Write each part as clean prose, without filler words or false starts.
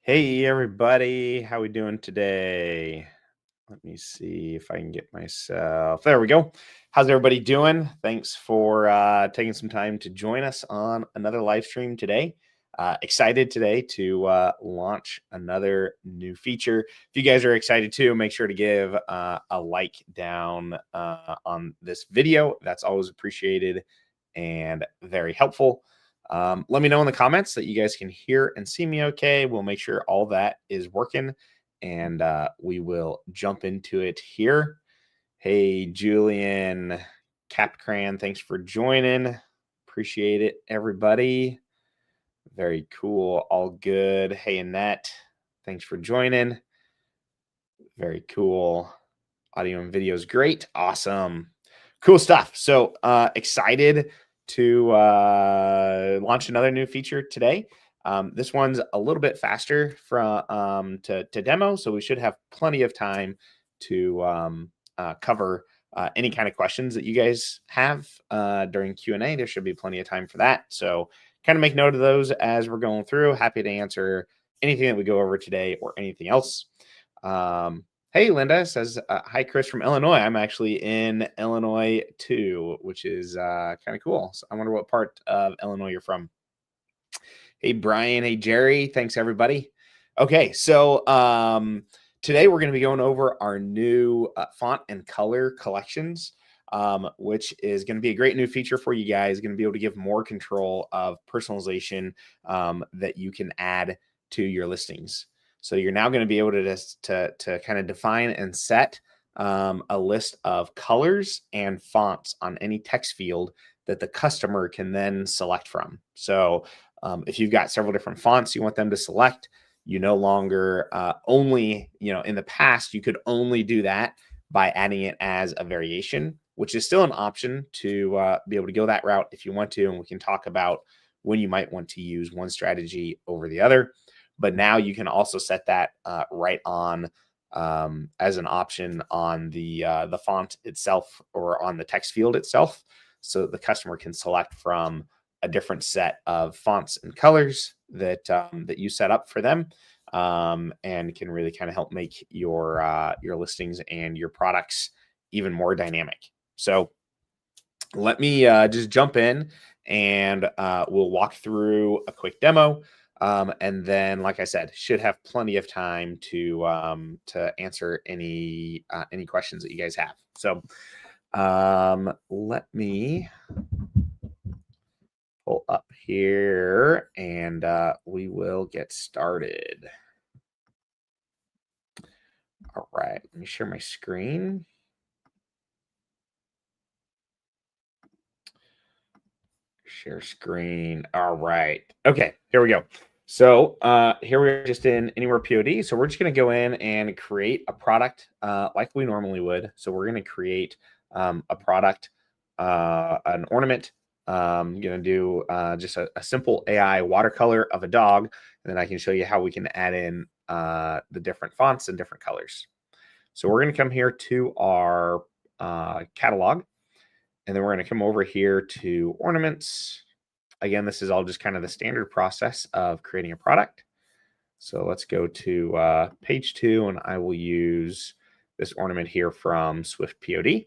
Hey everybody, how we doing today? Let me see if I can get myself. There we go. How's everybody doing? Thanks for taking some time to join us on another live stream today. Excited today to launch another new feature. If you guys are excited too, make sure to give a like down on this video. That's always appreciated and very helpful. Let me know in the comments that you guys can hear and see me okay. We'll make sure all that is working and we will jump into it here. Hey, Julian Capcran, thanks for joining. Appreciate it, everybody. Very cool. All good. Hey, Annette, thanks for joining. Very cool. Audio and video is great. Awesome. Cool stuff. So excited to launch another new feature today. This one's a little bit faster to demo, so we should have plenty of time to cover any kind of questions that you guys have during Q&A. There should be plenty of time for that. So kind of make note of those as we're going through. Happy to answer anything that we go over today or anything else. Hey, Linda says, hi, Chris from Illinois. I'm actually in Illinois too, which is kind of cool. So I wonder what part of Illinois you're from. Hey, Brian. Hey, Jerry. Thanks, everybody. Okay, so today we're going to be going over our new font and color collections, which is going to be a great new feature for you guys. Going to be able to give more control of personalization that you can add to your listings. So you're now going to be able to kind of define and set a list of colors and fonts on any text field that the customer can then select from. So if you've got several different fonts you want them to select, you no longer only, in the past, you could only do that by adding it as a variation, which is still an option to be able to go that route if you want to. And we can talk about when you might want to use one strategy over the other. But now you can also set that right on as an option on the font itself or on the text field itself. So the customer can select from a different set of fonts and colors that that you set up for them, and can really kind of help make your listings and your products even more dynamic. So let me just jump in and we'll walk through a quick demo. And then, like I said, should have plenty of time to answer any questions that you guys have. So let me pull up here and we will get started. All right, let me share my screen. Share screen. All right. Okay, here we go. So here we are just in Anywhere POD. So we're just going to go in and create a product like we normally would. So we're going to create a product, an ornament. I'm going to do just a simple AI watercolor of a dog. And then I can show you how we can add in the different fonts and different colors. So we're going to come here to our catalog. And then we're going to come over here to ornaments. Again, this is all just kind of the standard process of creating a product. So let's go to page 2, and I will use this ornament here from Swift POD.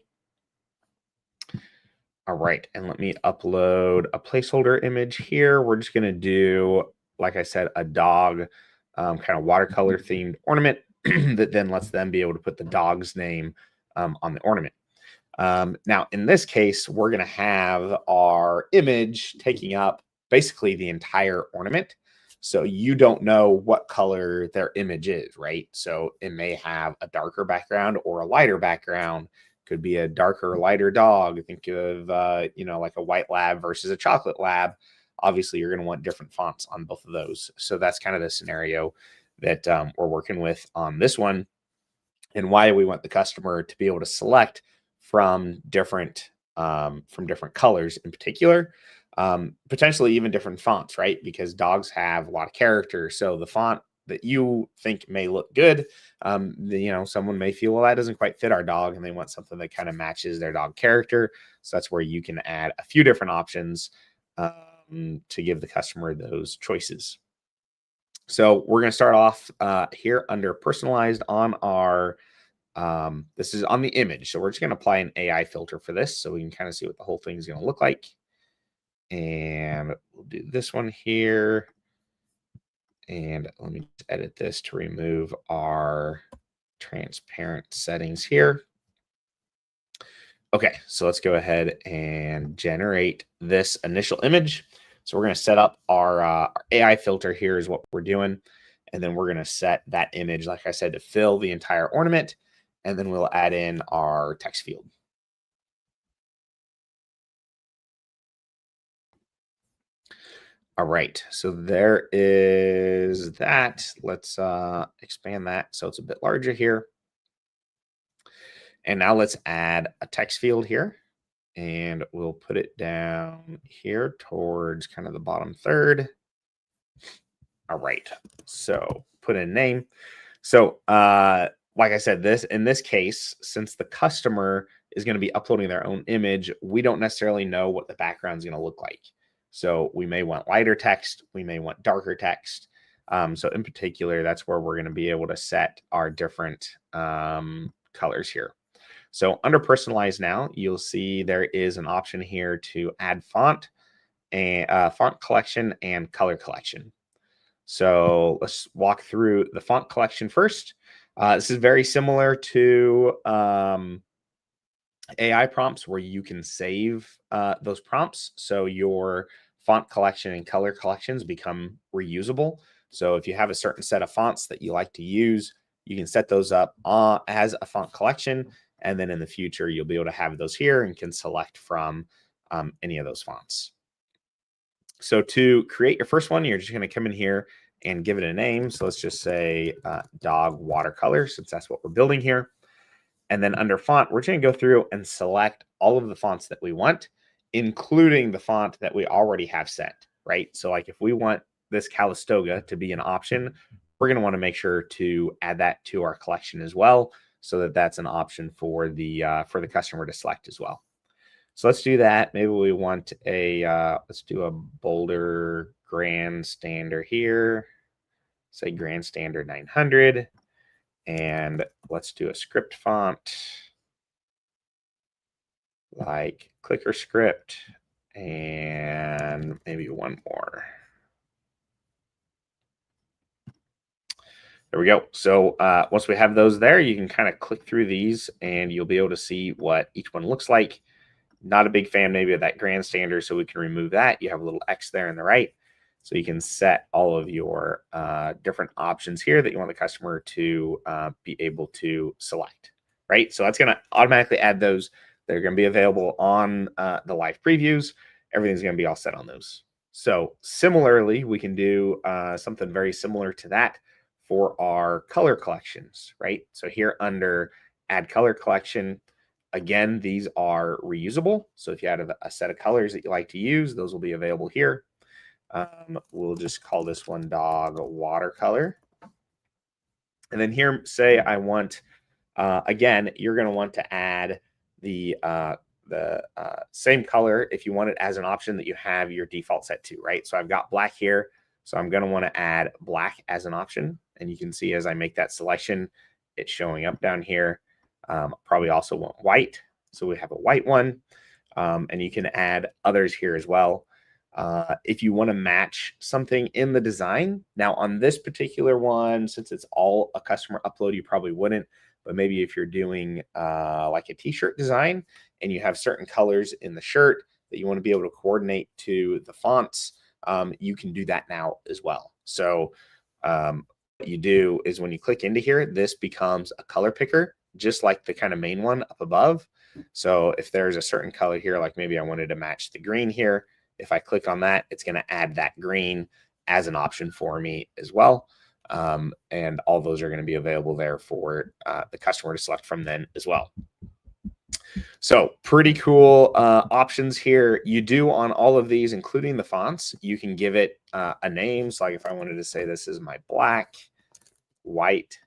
All right, and let me upload a placeholder image here. We're just going to do, like I said, a dog kind of watercolor themed ornament that then lets them be able to put the dog's name on the ornament. Now, in this case, we're going to have our image taking up basically the entire ornament. So you don't know what color their image is, right? So it may have a darker background or a lighter background. Could be a darker, lighter dog. Think of, like a white lab versus a chocolate lab. Obviously, you're going to want different fonts on both of those. So that's kind of the scenario that we're working with on this one, and why we want the customer to be able to select from different colors in particular, potentially even different fonts, right? Because dogs have a lot of character. So the font that you think may look good, someone may feel, well, that doesn't quite fit our dog, and they want something that kind of matches their dog character. So that's where you can add a few different options to give the customer those choices. So we're going to start off here under personalized on our, this is on the image. So we're just going to apply an AI filter for this so we can kind of see what the whole thing is going to look like. And we'll do this one here. And let me just edit this to remove our transparent settings here. Okay, so let's go ahead and generate this initial image. So we're going to set up our AI filter here is what we're doing. And then we're going to set that image, like I said, to fill the entire ornament. And then we'll add in our text field. All right, so there is that. Let's expand that so it's a bit larger here. And now let's add a text field here. And we'll put it down here towards kind of the bottom third. All right, so put in name. So like I said, in this case, since the customer is going to be uploading their own image, we don't necessarily know what the background is going to look like. So we may want lighter text, we may want darker text. So in particular, that's where we're going to be able to set our different colors here. So under personalize now, you'll see there is an option here to add font and font collection and color collection. So let's walk through the font collection first. This is very similar to AI prompts where you can save those prompts. So your font collection and color collections become reusable. So if you have a certain set of fonts that you like to use, you can set those up as a font collection. And then in the future, you'll be able to have those here and can select from any of those fonts. So to create your first one, you're just going to come in here and give it a name. So let's just say dog watercolor, since that's what we're building here. And then under font, we're going to go through and select all of the fonts that we want, including the font that we already have set, right? So like if we want this Calistoga to be an option, we're going to want to make sure to add that to our collection as well, so that that's an option for the customer to select as well. So let's do that. Maybe we want a, let's do a bolder Grand Standard here. Say Grand Standard 900. And let's do a script font like Clicker Script and maybe one more. There we go. So once we have those there, you can kind of click through these and you'll be able to see what each one looks like. Not a big fan maybe of that Grand Standard, so we can remove that. You have a little X there on the right. So you can set all of your different options here that you want the customer to be able to select, right? So that's going to automatically add those. They're going to be available on the live previews. Everything's going to be all set on those. So similarly, we can do something very similar to that for our color collections, right? So here under add color collection, again, these are reusable. So if you have a set of colors that you like to use, those will be available here. We'll just call this one dog watercolor. And then here, say I want, again, you're going to want to add the same color if you want it as an option that you have your default set to, right? So I've got black here. So I'm going to want to add black as an option. And you can see as I make that selection, it's showing up down here. Probably also want white. So we have a white one. And you can add others here as well. If you want to match something in the design. Now on this particular one, since it's all a customer upload, you probably wouldn't. But maybe if you're doing like a t-shirt design and you have certain colors in the shirt that you want to be able to coordinate to the fonts, you can do that now as well. So what you do is when you click into here, this becomes a color picker, just like the kind of main one up above. So if there's a certain color here, like maybe I wanted to match the green here, if I click on that, it's going to add that green as an option for me as well. And all those are going to be available there for the customer to select from then as well. So pretty cool options here. You do on all of these, including the fonts, you can give it a name. So like if I wanted to say this is my black, white,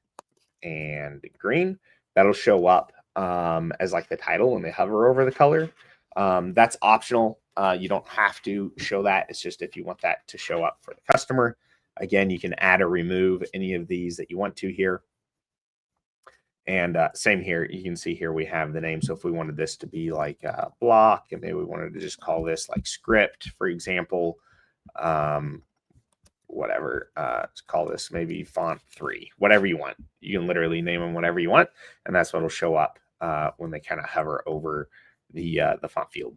and green, that'll show up as like the title when they hover over the color. That's optional. You don't have to show that. It's just if you want that to show up for the customer. Again, you can add or remove any of these that you want to here. And same here, you can see here we have the name. So if we wanted this to be like block, and maybe we wanted to just call this like script, for example, whatever, let's call this maybe font 3, whatever you want. You can literally name them whatever you want, and that's what will show up when they kind of hover over the font field.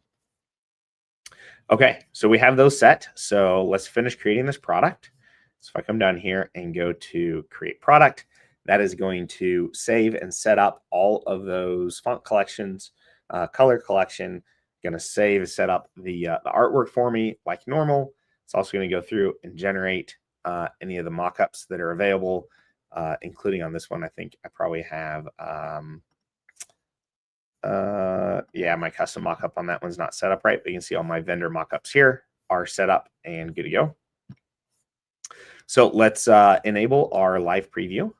Okay, so we have those set. So let's finish creating this product. So if I come down here and go to create product, that is going to save and set up all of those font collections, color collection. Going to save and set up the artwork for me like normal. It's also going to go through and generate any of the mockups that are available, including on this one. I think I probably have, yeah, my custom mockup on that one's not set up right, but you can see all my vendor mockups here are set up and good to go. So let's enable our live preview.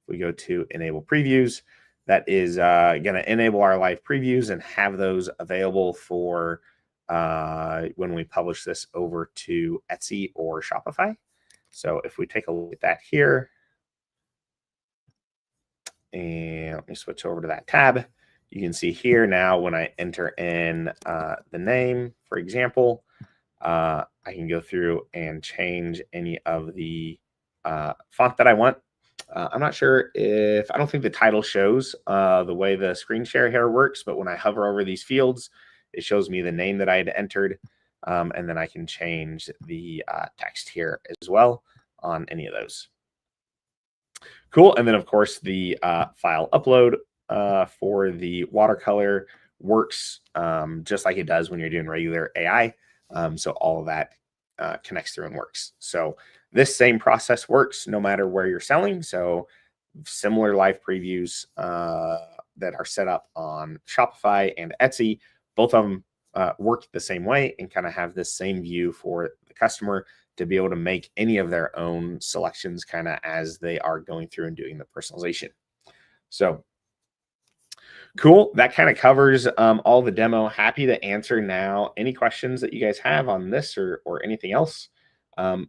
We go to enable previews. That is going to enable our live previews and have those available for when we publish this over to Etsy or Shopify. So if we take a look at that here, and let me switch over to that tab, you can see here now when I enter in the name, for example, I can go through and change any of the font that I want. I'm not sure if, I don't think the title shows the way the screen share here works, but when I hover over these fields, it shows me the name that I had entered, and then I can change the text here as well on any of those. Cool. And then, of course, the file upload for the watercolor works just like it does when you're doing regular AI. So all of that connects through and works. So this same process works no matter where you're selling. So similar live previews that are set up on Shopify and Etsy, both of them work the same way and kind of have this same view for the customer to be able to make any of their own selections kind of as they are going through and doing the personalization. So cool. That kind of covers all the demo. Happy to answer now any questions that you guys have on this or anything else.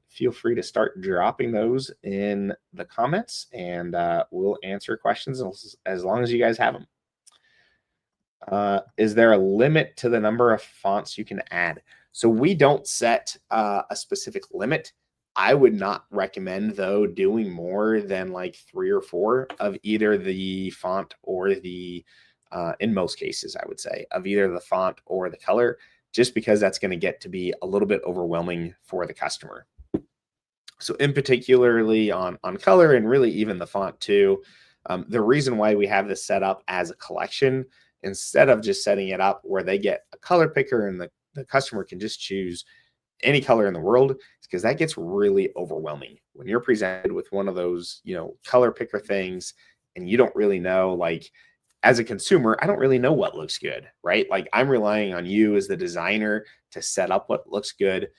Feel free to start dropping those in the comments, and we'll answer questions as long as you guys have them. Is there a limit to the number of fonts you can add? So we don't set a specific limit. I would not recommend, though, doing more than like 3 or 4 of either the font or the, in most cases, I would say, of either the font or the color, just because that's going to get to be a little bit overwhelming for the customer. So in particularly on color and really even the font too, the reason why we have this set up as a collection instead of just setting it up where they get a color picker and the customer can just choose any color in the world, is because that gets really overwhelming when you're presented with one of those, color picker things and you don't really know, like, as a consumer, I don't really know what looks good, right? Like, I'm relying on you as the designer to set up what looks good.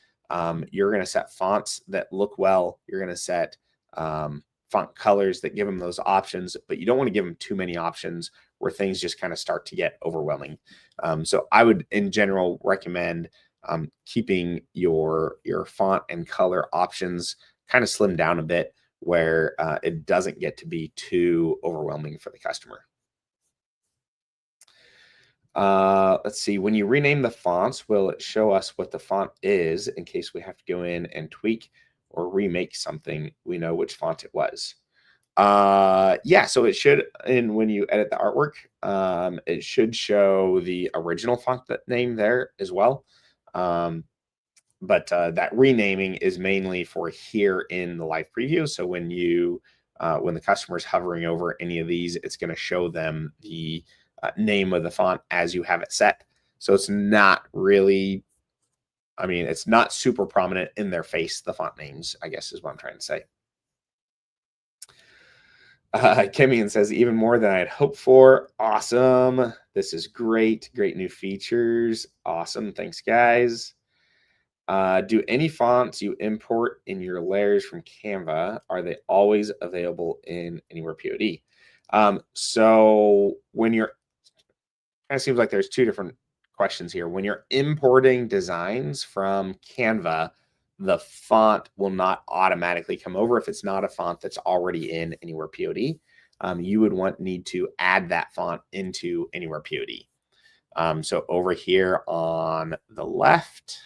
You're going to set fonts that look well. You're going to set font colors that give them those options, but you don't want to give them too many options where things just kind of start to get overwhelming. So I would, in general, recommend keeping your font and color options kind of slimmed down a bit where it doesn't get to be too overwhelming for the customer. Let's see, when you rename the fonts, will it show us what the font is in case we have to go in and tweak or remake something? We know which font it was. Yeah, so it should, and when you edit the artwork, it should show the original font name there as well. But that renaming is mainly for here in the live preview. So when the customer's hovering over any of these, it's going to show them the name of the font as you have it set. So it's not really, it's not super prominent in their face, the font names, I guess is what I'm trying to say. Kimian says, even more than I'd hoped for. Awesome. This is great. Great new features. Awesome. Thanks, guys. Do any fonts you import in your layers from Canva, are they always available in Anywhere POD? So when you're, kind of seems like there's two different questions here. When you're importing designs from Canva, the font will not automatically come over if it's not a font that's already in Anywhere POD. You would need to add that font into Anywhere POD. So over here on the left,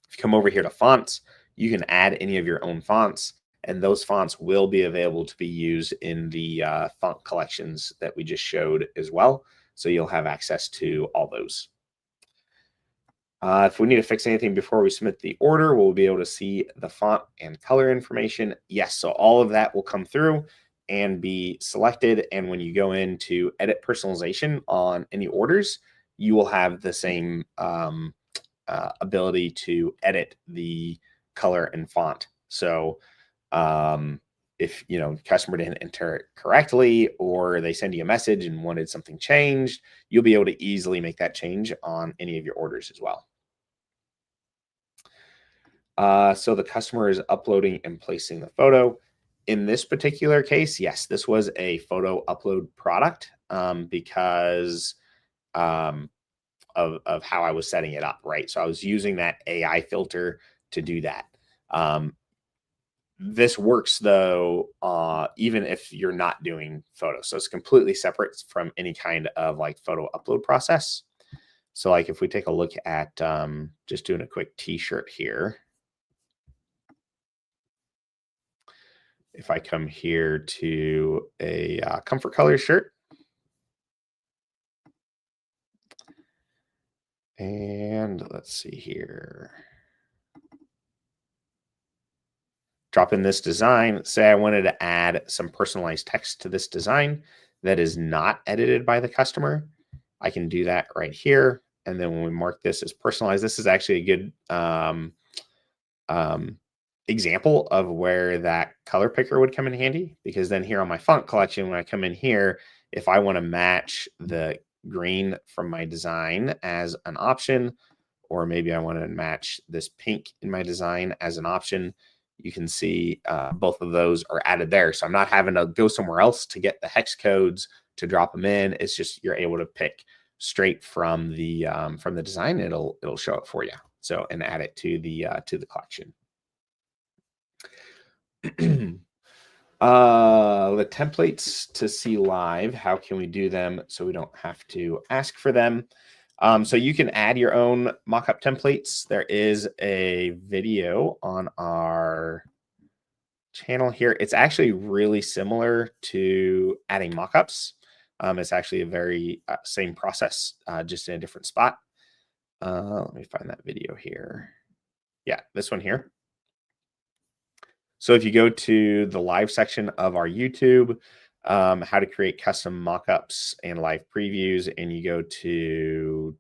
if you come over here to fonts, you can add any of your own fonts, and those fonts will be available to be used in the font collections that we just showed as well. So you'll have access to all those. If we need to fix anything before we submit the order, we'll be able to see the font and color information. Yes, so all of that will come through and be selected. And when you go in to edit personalization on any orders, you will have the same ability to edit the color and font. So if customer didn't enter it correctly, or they send you a message and wanted something changed, you'll be able to easily make that change on any of your orders as well. So the customer is uploading and placing the photo. In this particular case, yes, this was a photo upload product because of how I was setting it up, right? So I was using that AI filter to do that. This works though, even if you're not doing photos. So it's completely separate from any kind of like photo upload process. So like if we take a look at just doing a quick t-shirt here. If I come here to a comfort color shirt, and let's see here. Drop in this design. Say I wanted to add some personalized text to this design that is not edited by the customer. I can do that right here. And then when we mark this as personalized, this is actually a good example of where that color picker would come in handy, because then here on my font collection, when I come in here, if I want to match the green from my design as an option, or maybe I want to match this pink in my design as an option, you can see both of those are added there. So I'm not having to go somewhere else to get the hex codes to drop them in. It's just you're able to pick straight from the design. It'll show it for you. So and add it to the collection. The templates to see live, how can we do them so we don't have to ask for them? So you can add your own mockup templates. There is a video on our channel here. It's actually really similar to adding mockups. It's actually a very same process, just in a different spot. Let me find that video here. Yeah, this one here. So if you go to the live section of our YouTube, how to create custom mockups and live previews, and you go to,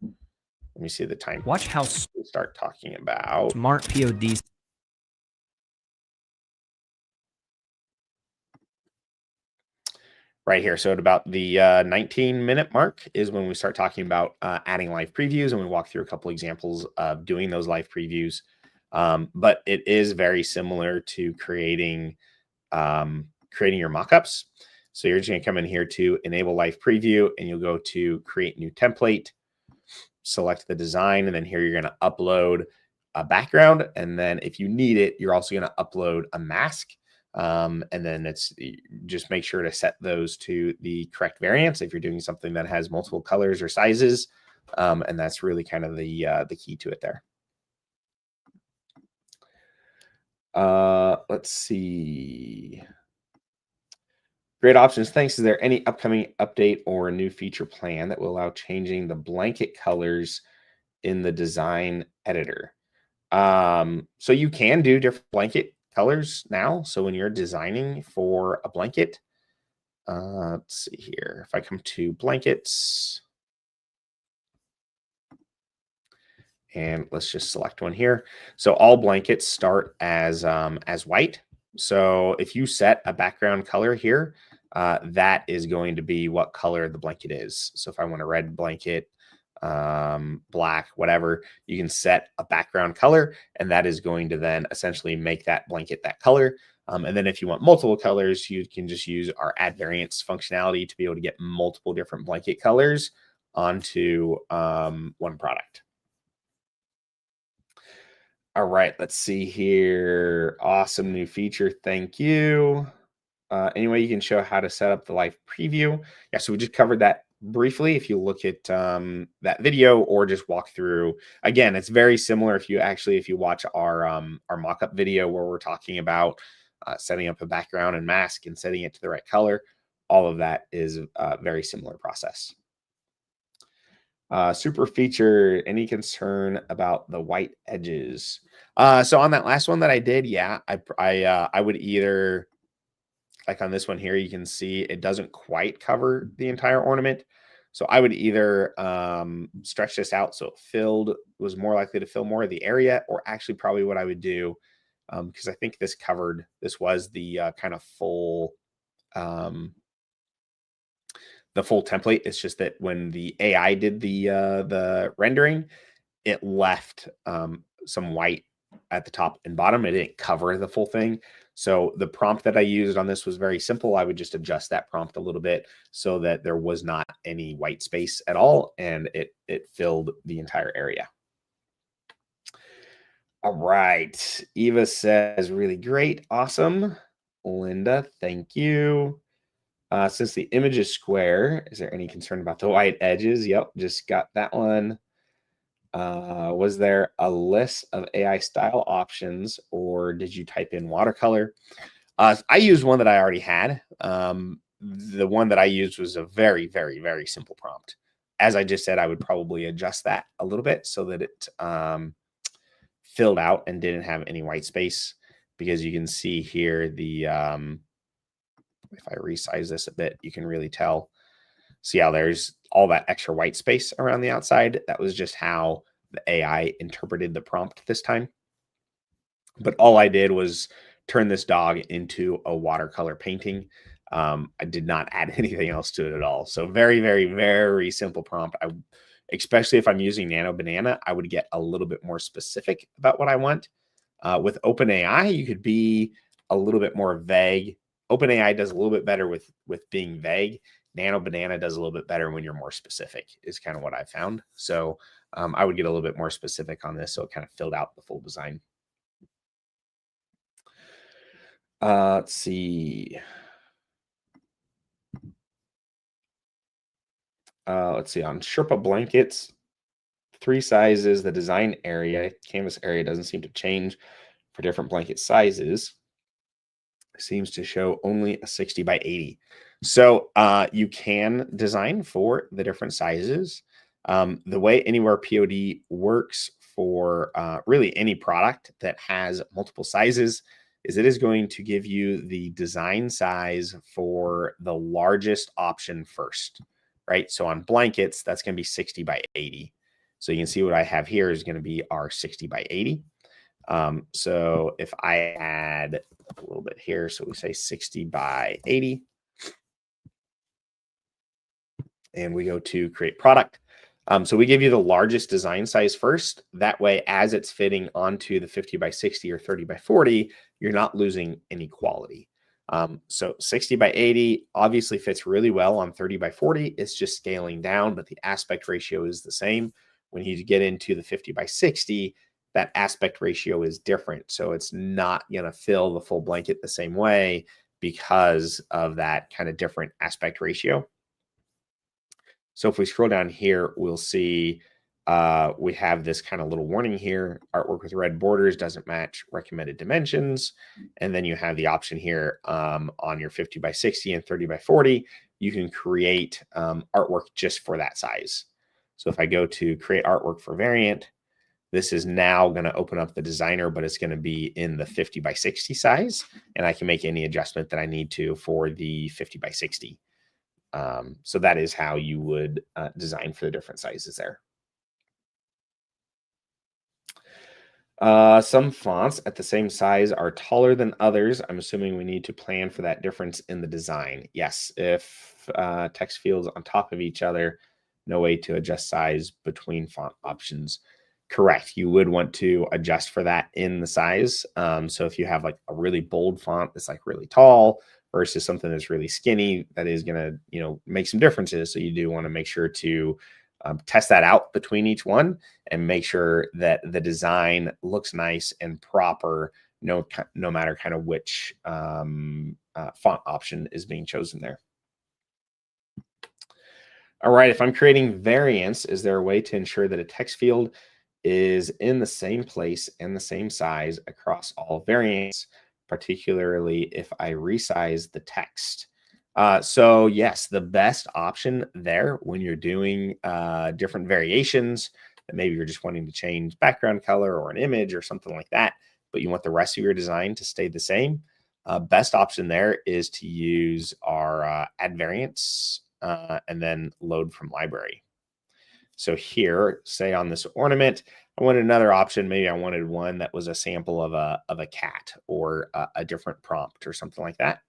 let me see the time. Watch how we start talking about smart PODs. Right here. So at about the 19-minute mark is when we start talking about adding live previews, and we walk through a couple examples of doing those live previews. But it is very similar to creating your mockups. So you're just going to come in here to enable live preview, and you'll go to create new template, select the design, and then here you're going to upload a background. And then if you need it, you're also going to upload a mask. And then it's just make sure to set those to the correct variants if you're doing something that has multiple colors or sizes. And that's really kind of the key to it there. Let's see. Great options. Thanks. Is there any upcoming update or new feature plan that will allow changing the blanket colors in the design editor? So you can do different blanket colors now. So when you're designing for a blanket, let's see here. If I come to blankets, and let's just select one here. So all blankets start as white. So if you set a background color here, that is going to be what color the blanket is. So if I want a red blanket, black, whatever, you can set a background color, and that is going to then essentially make that blanket that color. And then if you want multiple colors, you can just use our add variants functionality to be able to get multiple different blanket colors onto one product. All right, let's see here. Awesome new feature. Thank you. Anyway, you can show how to set up the live preview. Yeah, so we just covered that briefly. If you look at that video or just walk through, again, it's very similar. If you watch our mock-up video where we're talking about setting up a background and mask and setting it to the right color, all of that is a very similar process. Super feature, any concern about the white edges? So on that last one that I did, yeah, I would either, like on this one here, you can see it doesn't quite cover the entire ornament. So I would either stretch this out so it was more likely to fill more of the area, or actually probably what I would do, because I think this was kind of the full template. It's just that when the AI did the rendering, it left some white at the top and bottom. It didn't cover the full thing. So the prompt that I used on this was very simple. I would just adjust that prompt a little bit so that there was not any white space at all, and it filled the entire area. All right. Eva says, really great. Awesome. Linda, thank you. Since the image is square, is there any concern about the white edges? Yep, just got that one. Was there a list of AI style options, or did you type in watercolor? I used one that I already had. The one that I used was a very, very, very simple prompt. As I just said, I would probably adjust that a little bit so that it filled out and didn't have any white space, because you can see here if I resize this a bit, you can really tell. See how there's all that extra white space around the outside? That was just how the AI interpreted the prompt this time. But all I did was turn this dog into a watercolor painting. I did not add anything else to it at all. So very, very, very simple prompt. Especially if I'm using Nano Banana, I would get a little bit more specific about what I want. With OpenAI, you could be a little bit more vague. OpenAI does a little bit better with being vague. Nano Banana does a little bit better when you're more specific, is kind of what I found. So I would get a little bit more specific on this, so it kind of filled out the full design. Let's see. Let's see, on Sherpa blankets, 3 sizes, the design area, canvas area doesn't seem to change for different blanket sizes. It seems to show only a 60 by 80. So you can design for the different sizes. The way Anywhere POD works for really any product that has multiple sizes is it is going to give you the design size for the largest option first, right? So on blankets, that's going to be 60 by 80. So you can see what I have here is going to be our 60 by 80. So if I add a little bit here, so we say 60 by 80, and we go to create product. So we give you the largest design size first. That way, as it's fitting onto the 50 by 60 or 30 by 40, you're not losing any quality. So 60 by 80 obviously fits really well on 30 by 40. It's just scaling down, but the aspect ratio is the same. When you get into the 50 by 60, that aspect ratio is different. So it's not going to fill the full blanket the same way because of that kind of different aspect ratio. So if we scroll down here, we'll see we have this kind of little warning here. Artwork with red borders doesn't match recommended dimensions. And then you have the option here on your 50 by 60 and 30 by 40. You can create artwork just for that size. So if I go to create artwork for variant, this is now going to open up the designer, but it's going to be in the 50 by 60 size. And I can make any adjustment that I need to for the 50 by 60. So that is how you would design for the different sizes there. Some fonts at the same size are taller than others. I'm assuming we need to plan for that difference in the design. Yes, if text fields on top of each other, no way to adjust size between font options. Correct. You would want to adjust for that in the size. So if you have like a really bold font that's like really tall versus something that's really skinny, that is going to, make some differences. So you do want to make sure to test that out between each one and make sure that the design looks nice and proper, no matter kind of which font option is being chosen there. All right, if I'm creating variants, is there a way to ensure that a text field is in the same place and the same size across all variants, particularly if I resize the text? So yes, the best option there when you're doing different variations, and maybe you're just wanting to change background color or an image or something like that, but you want the rest of your design to stay the same. Best option there is to use our add variants and then load from library. So here, say on this ornament, I wanted another option. Maybe I wanted one that was a sample of a cat or a different prompt or something like that.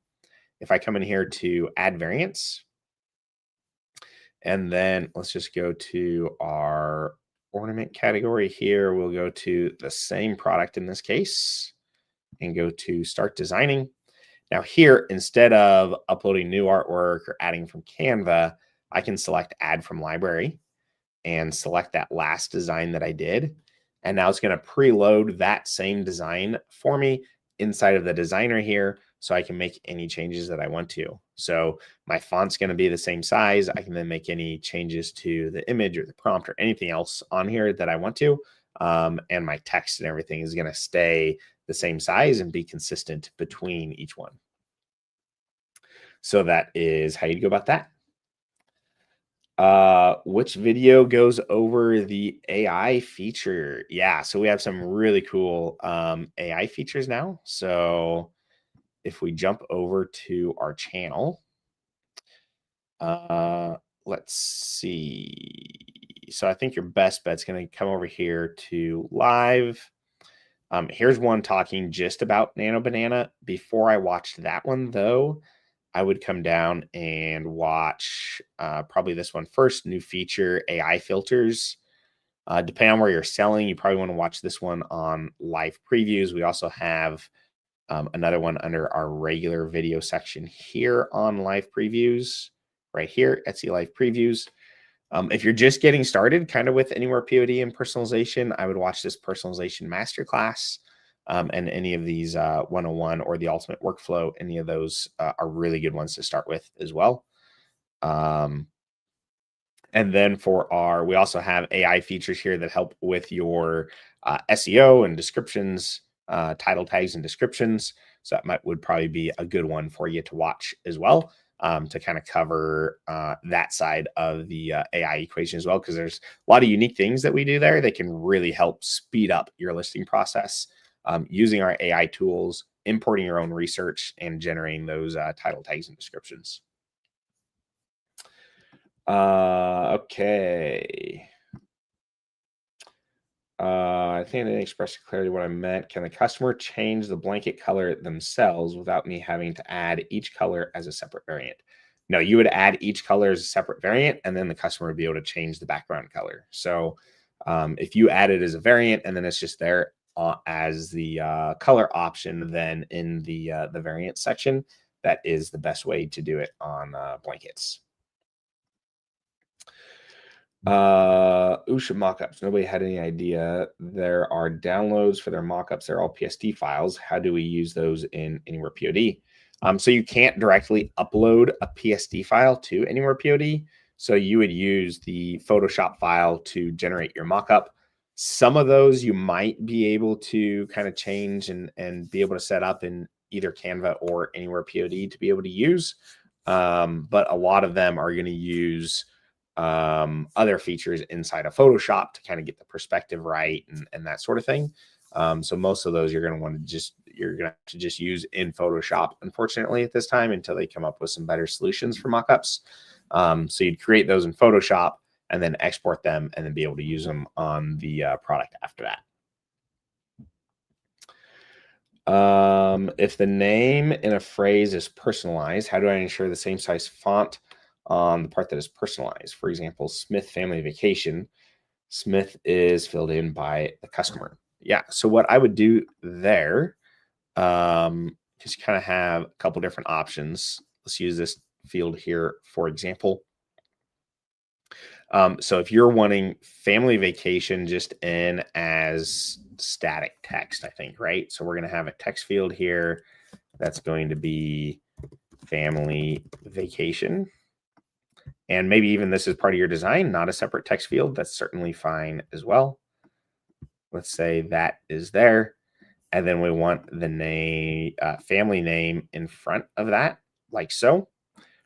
If I come in here to add variants, and then let's just go to our ornament category here. We'll go to the same product in this case and go to start designing. Now here, instead of uploading new artwork or adding from Canva, I can select add from library and select that last design that I did. And now it's going to preload that same design for me inside of the designer here, so I can make any changes that I want to. So my font's going to be the same size. I can then make any changes to the image or the prompt or anything else on here that I want to. And my text and everything is going to stay the same size and be consistent between each one. So that is how you go about that. Which video goes over the AI feature? Yeah, so we have some really cool AI features now. So if we jump over to our channel, let's see. So I think your best bet's going to come over here to live. Here's one talking just about Nano Banana. Before I watched that one, though, I would come down and watch probably this one first, new feature, AI filters. Depending on where you're selling, you probably want to watch this one on live previews. We also have another one under our regular video section here on live previews, right here, Etsy live previews. If you're just getting started kind of with Anywhere POD and personalization, I would watch this personalization masterclass. And any of these 101 or the ultimate workflow, any of those are really good ones to start with as well. And then we also have AI features here that help with your SEO and descriptions, title tags and descriptions. So that would probably be a good one for you to watch as well, to kind of cover that side of the AI equation as well, because there's a lot of unique things that we do there that can really help speed up your listing process. Using our AI tools, importing your own research, and generating those title tags and descriptions. Okay. I think I didn't express clearly what I meant. Can the customer change the blanket color themselves without me having to add each color as a separate variant? No, you would add each color as a separate variant, and then the customer would be able to change the background color. So if you add it as a variant and then it's just there as the color option, then in the variant section, that is the best way to do it on blankets. Usha mockups. Nobody had any idea. There are downloads for their mockups. They're all PSD files. How do we use those in Anywhere POD? So you can't directly upload a PSD file to Anywhere POD. So you would use the Photoshop file to generate your mockup. Some of those you might be able to kind of change and be able to set up in either Canva or Anywhere POD to be able to use. But a lot of them are going to use other features inside of Photoshop to kind of get the perspective right and that sort of thing. So most of those you're going to want to have to just use in Photoshop, unfortunately, at this time, until they come up with some better solutions for mockups. So you'd create those in Photoshop and then export them and then be able to use them on the product after that. If the name in a phrase is personalized, how do I ensure the same size font on the part that is personalized? For example, Smith Family Vacation. Smith is filled in by the customer. Yeah. So what I would do there, just kind of have a couple different options. Let's use this field here, for example. So if you're wanting family vacation just in as static text, I think, right? So we're going to have a text field here that's going to be family vacation. And maybe even this is part of your design, not a separate text field. That's certainly fine as well. Let's say that is there. And then we want the name, family name in front of that, like so.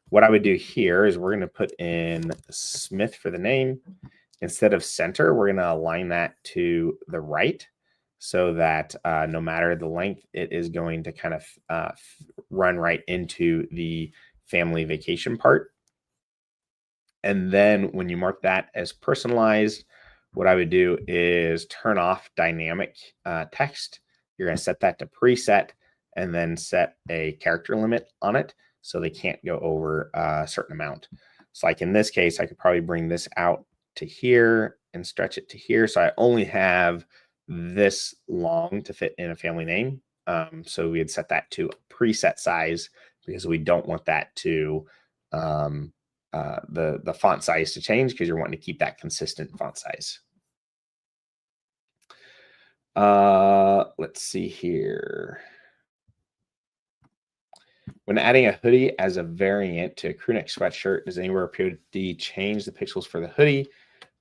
What I would do here is we're going to put in Smith for the name. Instead of center, we're going to align that to the right so that no matter the length, it is going to kind of run right into the family vacation part. And then when you mark that as personalized, what I would do is turn off dynamic text. You're going to set that to preset and then set a character limit on it so they can't go over a certain amount. So like in this case, I could probably bring this out to here and stretch it to here. So I only have this long to fit in a family name. So we had set that to a preset size because we don't want that to the font size to change because you're wanting to keep that consistent font size. Let's see here. When adding a hoodie as a variant to a crew neck sweatshirt, does Anywhere POD change the pixels for the hoodie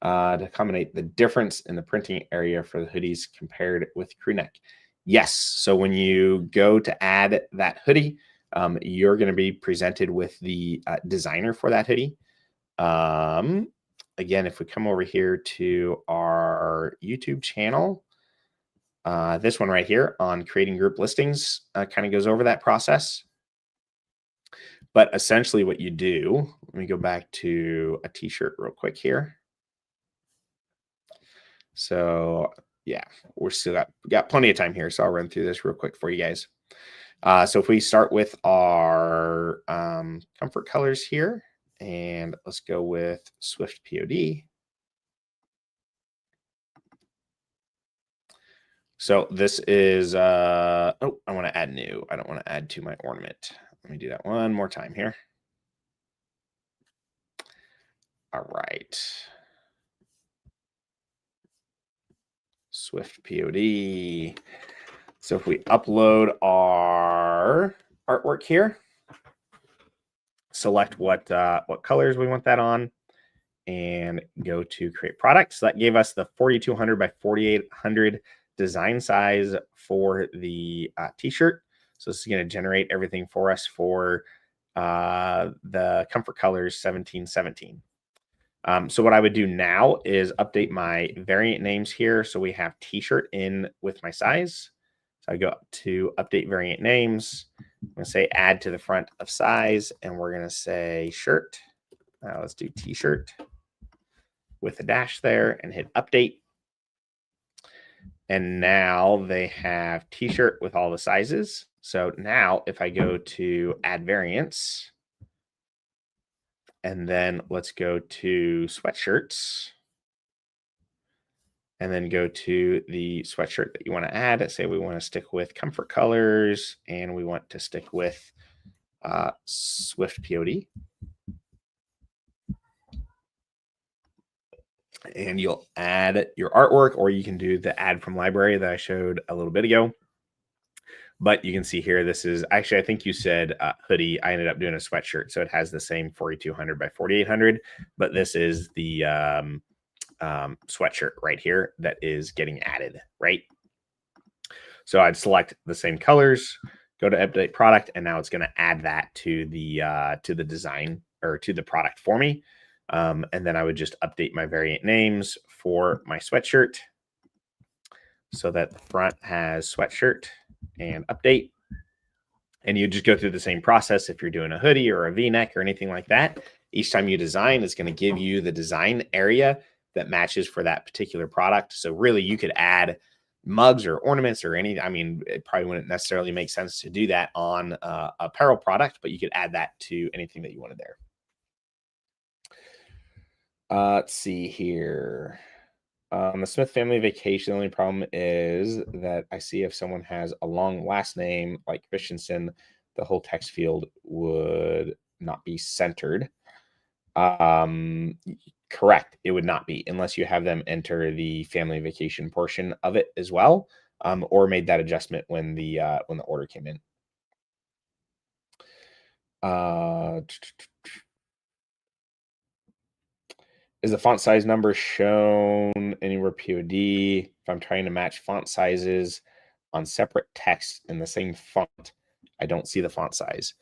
to accommodate the difference in the printing area for the hoodies compared with crew neck? Yes. So when you go to add that hoodie, you're going to be presented with the designer for that hoodie. Again, if we come over here to our YouTube channel, this one right here on creating group listings kind of goes over that process. But essentially what you do, let me go back to a t-shirt real quick here. So yeah, we're still got plenty of time here. So I'll run through this real quick for you guys. So if we start with our comfort colors here, and let's go with Swift POD. So this is, oh, I want to add new. I don't want to add to my ornament. Let me do that one more time here. All right. Swift POD. So if we upload our artwork here, select what colors we want that on, and go to create product. So that gave us the 4200 by 4800 design size for the t-shirt. So this is going to generate everything for us for the comfort colors 1717. So what I would do now is update my variant names here. So we have t-shirt in with my size. So I go to update variant names. I'm going to say add to the front of size, and we're going to say shirt. Let's do t-shirt with a dash there and hit update. And now they have t-shirt with all the sizes. So now if I go to add variants, and then let's go to sweatshirts, and then go to the sweatshirt that you want to add. Say we want to stick with comfort colors, and we want to stick with Swift POD. And you'll add your artwork, or you can do the add from library that I showed a little bit ago. But you can see here, this is actually, I think you said hoodie. I ended up doing a sweatshirt. So it has the same 4200 by 4800, but this is the sweatshirt right here that is getting added, right? So I'd select the same colors, go to update product, and now it's going to add that to the design or to the product for me. And then I would just update my variant names for my sweatshirt so that the front has sweatshirt and update. And you just go through the same process if you're doing a hoodie or a V-neck or anything like that. Each time you design, it's going to give you the design area that matches for that particular product. So really you could add mugs or ornaments or any, I mean, it probably wouldn't necessarily make sense to do that on a apparel product, but you could add that to anything that you wanted there. Let's see here. The Smith family vacation, the only problem is that I see if someone has a long last name like Christensen, the whole text field would not be centered. Correct. It would not be unless you have them enter the family vacation portion of it as well, or made that adjustment when the order came in. Uh, is the font size number shown anywhere POD? If I'm trying to match font sizes on separate text in the same font, I don't see the font size.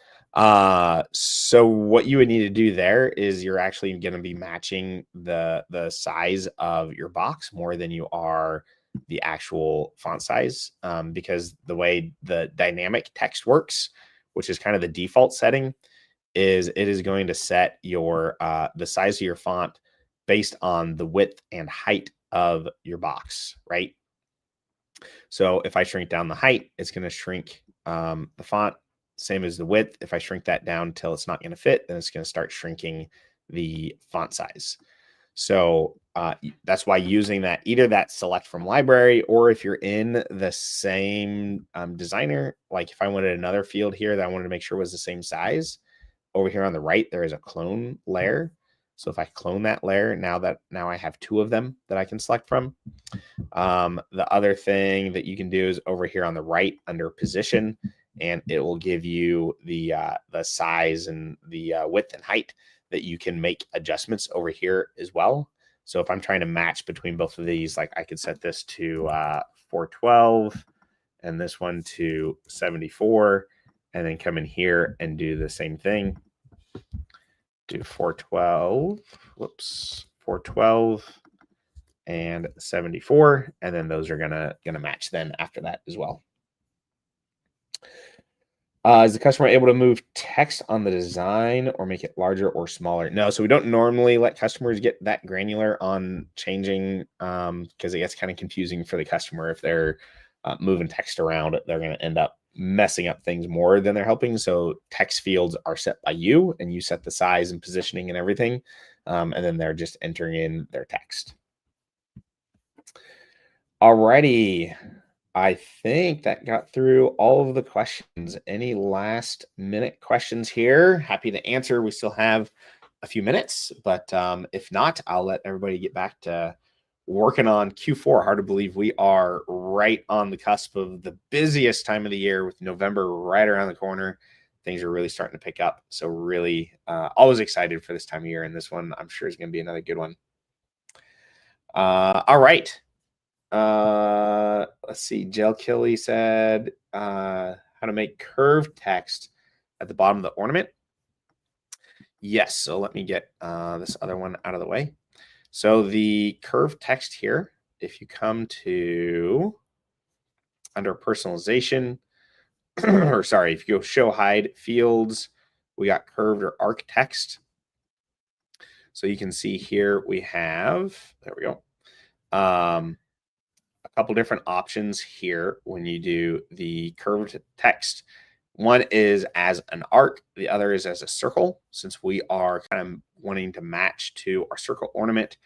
So what you would need to do there is you're actually going to be matching the size of your box more than you are the actual font size, because the way the dynamic text works, which is kind of the default setting, is it is going to set your the size of your font based on the width and height of your box, right? So if I shrink down the height, it's going to shrink the font, same as the width. If I shrink that down until it's not going to fit, then it's going to start shrinking the font size. So that's why using that, either that select from library, or if you're in the same designer, like if I wanted another field here that I wanted to make sure was the same size, over here on the right, there is a clone layer. So if I clone that layer, now I have two of them that I can select from. The other thing that you can do is over here on the right under position, and it will give you the size and the width and height that you can make adjustments over here as well. So if I'm trying to match between both of these, like I could set this to 412 and this one to 74, and then come in here and do the same thing. Do 412, whoops, 412 and 74, and then those are gonna match then after that as well. Is the customer able to move text on the design or make it larger or smaller? No, so we don't normally let customers get that granular on changing, because it gets kind of confusing for the customer. If they're moving text around, they're going to end up messing up things more than they're helping. So text fields are set by you, and you set the size and positioning and everything, and then they're just entering in their text. Alrighty. I think that got through all of the questions. Any last minute questions here? Happy to answer. We still have a few minutes, but if not, I'll let everybody get back to working on Q4. Hard to believe we are right on the cusp of the busiest time of the year, with November right around the corner. Things are really starting to pick up. So really always excited for this time of year. And this one, I'm sure, is going to be another good one. All right. Let's see. Gel Killy said how to make curved text at the bottom of the ornament. Yes. So let me get this other one out of the way. So the curved text here, if you come to under personalization, or sorry, if you go show hide fields, we got curved or arc text. So you can see here we have, there we go. A couple different options here when you do the curved text. One is as an arc, the other is as a circle. Since we are kind of wanting to match to our circle ornament,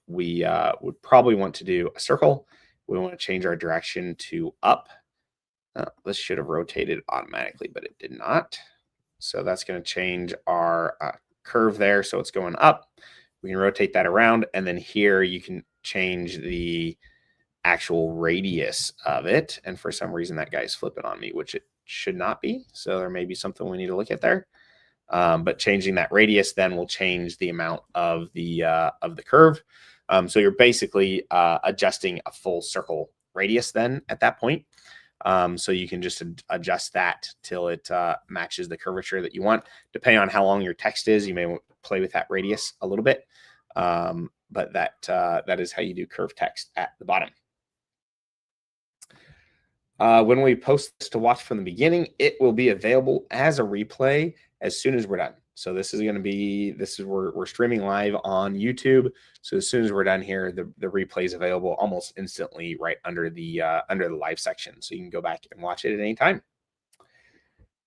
we would probably want to do a circle. We want to change our direction to up. This should have rotated automatically, but it did not. So that's going to change our curve there. So it's going up. We can rotate that around, and then here you can change the actual radius of it. And for some reason that guy's flipping on me, which it should not be. So there may be something we need to look at there. But changing that radius then will change the amount of the curve. So you're basically adjusting a full circle radius then at that point. So you can just adjust that till it matches the curvature that you want. Depending on how long your text is, you may play with that radius a little bit. But that is how you do curved text at the bottom. When we post this to watch from the beginning, it will be available as a replay as soon as we're done. So this is going to be, we're streaming live on YouTube. So as soon as we're done here, the replay is available almost instantly right under the live section. So you can go back and watch it at any time.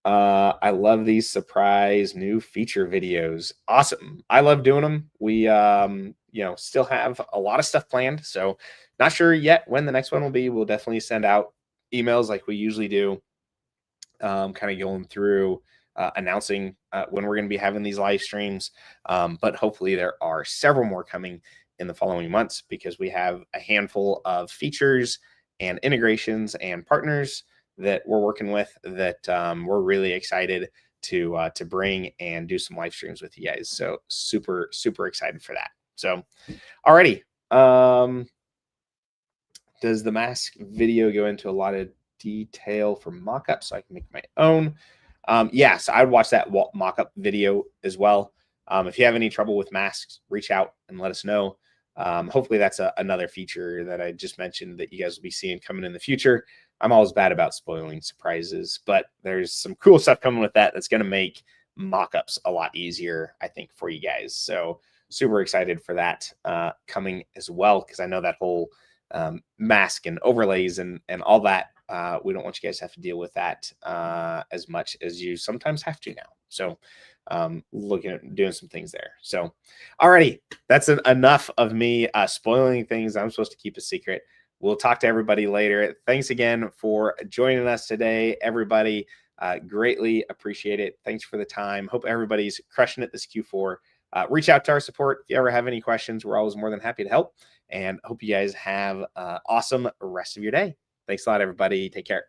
I love these surprise new feature videos. Awesome. I love doing them. We, still have a lot of stuff planned. So not sure yet when the next one will be. We'll definitely send out emails like we usually do, kind of going through announcing when we're going to be having these live streams. But hopefully there are several more coming in the following months, because we have a handful of features and integrations and partners that we're working with that we're really excited to bring and do some live streams with you guys. So super, super excited for that. So, alrighty. Does the mask video go into a lot of detail for mock-up so I can make my own? Yes, I would watch that mock-up video as well. If you have any trouble with masks, reach out and let us know. Hopefully that's another feature that I just mentioned that you guys will be seeing coming in the future. I'm always bad about spoiling surprises, but there's some cool stuff coming with that that's going to make mock-ups a lot easier, I think, for you guys. So super excited for that coming as well, because I know that whole mask and overlays and all that, we don't want you guys to have to deal with that as much as you sometimes have to now. So looking at doing some things there. So alrighty, that's enough of me spoiling things I'm supposed to keep a secret. We'll talk to everybody later. Thanks again for joining us today, everybody. Greatly appreciate it. Thanks for the time. Hope everybody's crushing it this Q4. Reach out to our support if you ever have any questions. We're always more than happy to help, and hope you guys have an awesome rest of your day. Thanks a lot, everybody. Take care.